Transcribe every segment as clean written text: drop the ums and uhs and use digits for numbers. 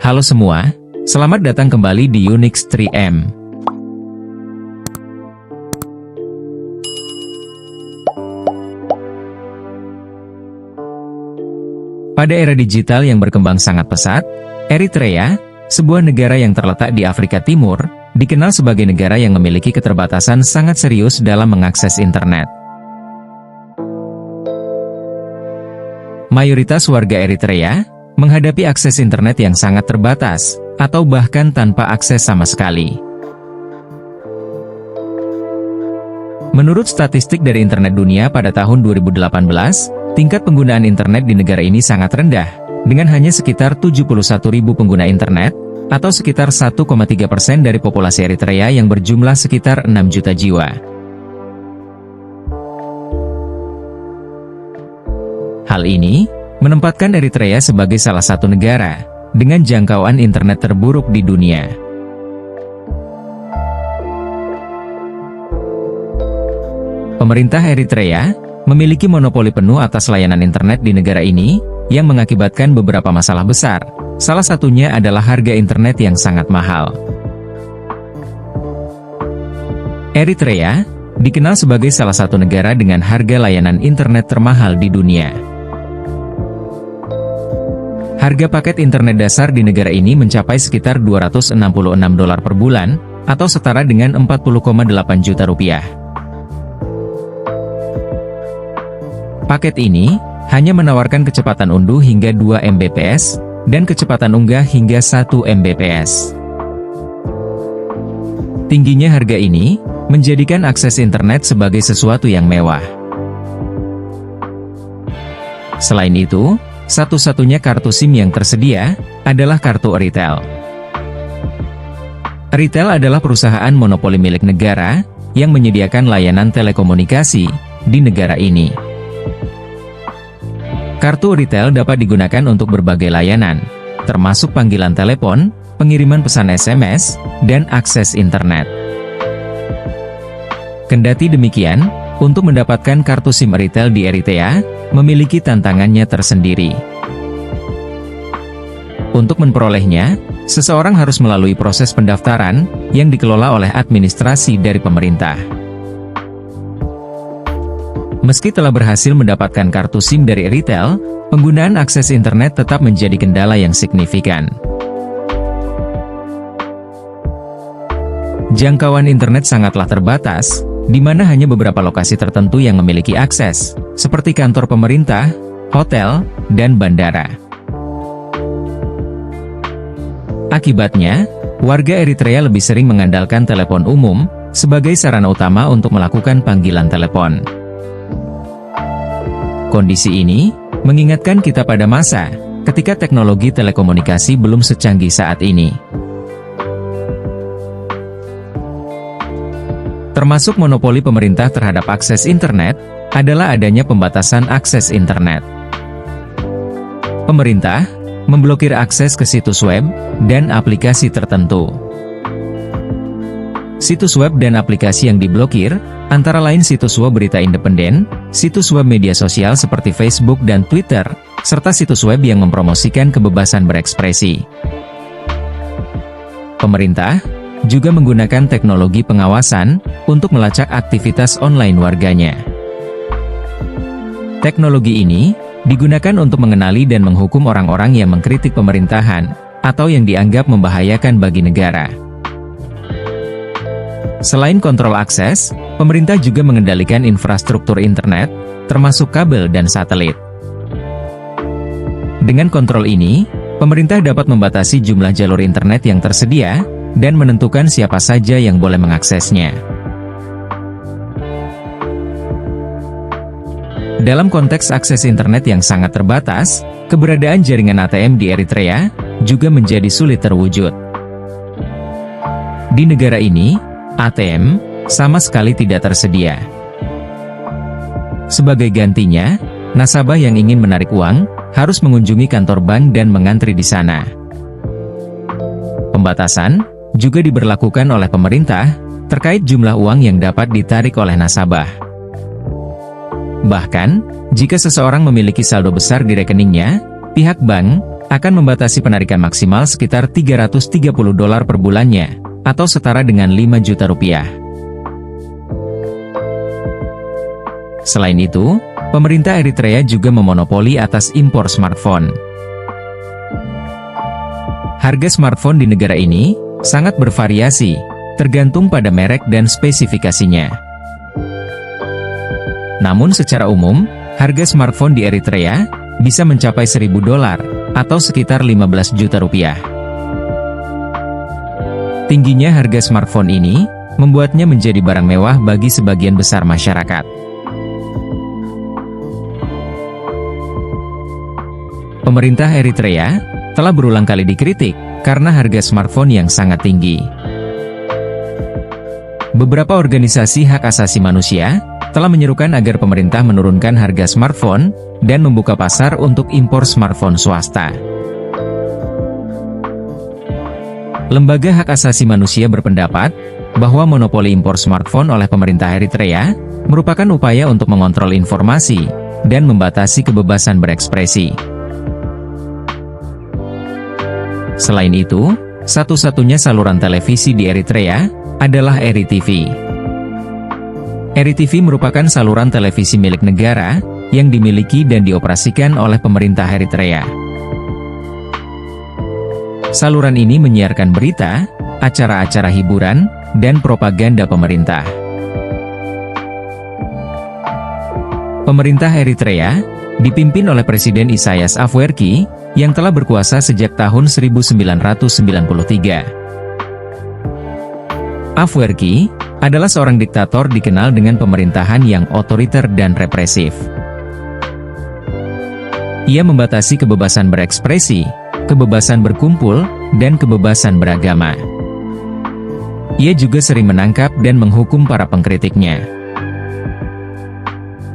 Halo semua, selamat datang kembali di Unix 3M. Pada era digital yang berkembang sangat pesat, Eritrea, sebuah negara yang terletak di Afrika Timur, dikenal sebagai negara yang memiliki keterbatasan sangat serius dalam mengakses internet. Mayoritas warga Eritrea menghadapi akses internet yang sangat terbatas, atau bahkan tanpa akses sama sekali. Menurut statistik dari Internet Dunia pada tahun 2018, tingkat penggunaan internet di negara ini sangat rendah, dengan hanya sekitar 71.000 pengguna internet, atau sekitar 1,3% dari populasi Eritrea yang berjumlah sekitar 6 juta jiwa. Hal ini menempatkan Eritrea sebagai salah satu negara dengan jangkauan internet terburuk di dunia. Pemerintah Eritrea memiliki monopoli penuh atas layanan internet di negara ini, yang mengakibatkan beberapa masalah besar. Salah satunya adalah harga internet yang sangat mahal. Eritrea dikenal sebagai salah satu negara dengan harga layanan internet termahal di dunia. Harga paket internet dasar di negara ini mencapai sekitar $266 per bulan, atau setara dengan 40,8 juta rupiah. Paket ini hanya menawarkan kecepatan unduh hingga 2 Mbps, dan kecepatan unggah hingga 1 Mbps. Tingginya harga ini menjadikan akses internet sebagai sesuatu yang mewah. Selain itu, satu-satunya kartu SIM yang tersedia adalah kartu Eritel. Eritel adalah perusahaan monopoli milik negara yang menyediakan layanan telekomunikasi di negara ini. Kartu Eritel dapat digunakan untuk berbagai layanan, termasuk panggilan telepon, pengiriman pesan SMS, dan akses internet. Kendati demikian, untuk mendapatkan kartu SIM Eritel di Eritrea, memiliki tantangannya tersendiri. Untuk memperolehnya, seseorang harus melalui proses pendaftaran, yang dikelola oleh administrasi dari pemerintah. Meski telah berhasil mendapatkan kartu SIM dari Eritel, penggunaan akses internet tetap menjadi kendala yang signifikan. Jangkauan internet sangatlah terbatas, di mana hanya beberapa lokasi tertentu yang memiliki akses, seperti kantor pemerintah, hotel, dan bandara. Akibatnya, warga Eritrea lebih sering mengandalkan telepon umum sebagai sarana utama untuk melakukan panggilan telepon. Kondisi ini mengingatkan kita pada masa ketika teknologi telekomunikasi belum secanggih saat ini. Termasuk monopoli pemerintah terhadap akses internet, adalah adanya pembatasan akses internet. Pemerintah memblokir akses ke situs web dan aplikasi tertentu. Situs web dan aplikasi yang diblokir, antara lain situs web berita independen, situs web media sosial seperti Facebook dan Twitter, serta situs web yang mempromosikan kebebasan berekspresi. Pemerintah juga menggunakan teknologi pengawasan untuk melacak aktivitas online warganya. Teknologi ini digunakan untuk mengenali dan menghukum orang-orang yang mengkritik pemerintahan atau yang dianggap membahayakan bagi negara. Selain kontrol akses, pemerintah juga mengendalikan infrastruktur internet, termasuk kabel dan satelit. Dengan kontrol ini, pemerintah dapat membatasi jumlah jalur internet yang tersedia dan menentukan siapa saja yang boleh mengaksesnya. Dalam konteks akses internet yang sangat terbatas, keberadaan jaringan ATM di Eritrea juga menjadi sulit terwujud. Di negara ini, ATM sama sekali tidak tersedia. Sebagai gantinya, nasabah yang ingin menarik uang harus mengunjungi kantor bank dan mengantri di sana. Pembatasan juga diberlakukan oleh pemerintah terkait jumlah uang yang dapat ditarik oleh nasabah. Bahkan, jika seseorang memiliki saldo besar di rekeningnya, pihak bank akan membatasi penarikan maksimal sekitar $330 per bulannya, atau setara dengan 5 juta rupiah. Selain itu, pemerintah Eritrea juga memonopoli atas impor smartphone. Harga smartphone di negara ini sangat bervariasi, tergantung pada merek dan spesifikasinya. Namun secara umum, harga smartphone di Eritrea bisa mencapai $1.000 atau sekitar 15 juta rupiah. Tingginya harga smartphone ini membuatnya menjadi barang mewah bagi sebagian besar masyarakat. Pemerintah Eritrea telah berulang kali dikritik karena harga smartphone yang sangat tinggi. Beberapa organisasi hak asasi manusia telah menyerukan agar pemerintah menurunkan harga smartphone dan membuka pasar untuk impor smartphone swasta. Lembaga hak asasi manusia berpendapat bahwa monopoli impor smartphone oleh pemerintah Eritrea merupakan upaya untuk mengontrol informasi dan membatasi kebebasan berekspresi. Selain itu, satu-satunya saluran televisi di Eritrea adalah Eri TV. Eri TV merupakan saluran televisi milik negara yang dimiliki dan dioperasikan oleh pemerintah Eritrea. Saluran ini menyiarkan berita, acara-acara hiburan, dan propaganda pemerintah. Pemerintah Eritrea dipimpin oleh Presiden Isaias Afwerki yang telah berkuasa sejak tahun 1993. Afwerki adalah seorang diktator dikenal dengan pemerintahan yang otoriter dan represif. Ia membatasi kebebasan berekspresi, kebebasan berkumpul, dan kebebasan beragama. Ia juga sering menangkap dan menghukum para pengkritiknya.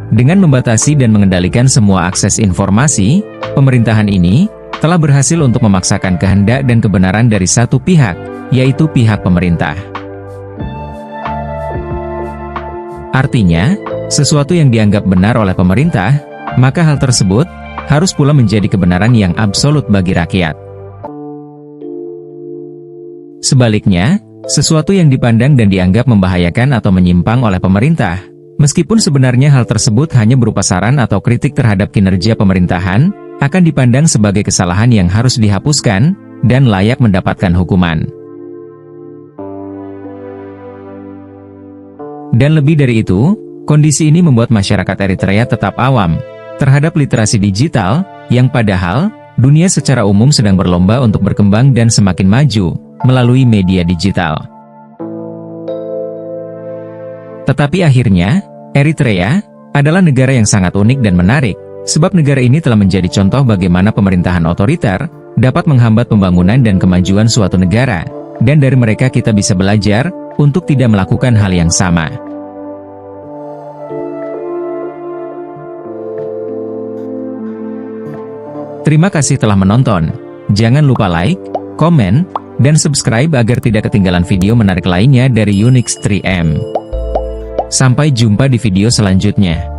Dengan membatasi dan mengendalikan semua akses informasi, pemerintahan ini telah berhasil untuk memaksakan kehendak dan kebenaran dari satu pihak, yaitu pihak pemerintah. Artinya, sesuatu yang dianggap benar oleh pemerintah, maka hal tersebut harus pula menjadi kebenaran yang absolut bagi rakyat. Sebaliknya, sesuatu yang dipandang dan dianggap membahayakan atau menyimpang oleh pemerintah, meskipun sebenarnya hal tersebut hanya berupa saran atau kritik terhadap kinerja pemerintahan, akan dipandang sebagai kesalahan yang harus dihapuskan, dan layak mendapatkan hukuman. Dan lebih dari itu, kondisi ini membuat masyarakat Eritrea tetap awam terhadap literasi digital, yang padahal, dunia secara umum sedang berlomba untuk berkembang dan semakin maju melalui media digital. Tetapi akhirnya, Eritrea adalah negara yang sangat unik dan menarik, sebab negara ini telah menjadi contoh bagaimana pemerintahan otoriter dapat menghambat pembangunan dan kemajuan suatu negara, dan dari mereka kita bisa belajar untuk tidak melakukan hal yang sama. Terima kasih telah menonton. Jangan lupa like, komen, dan subscribe agar tidak ketinggalan video menarik lainnya dari Unix 3M. Sampai jumpa di video selanjutnya.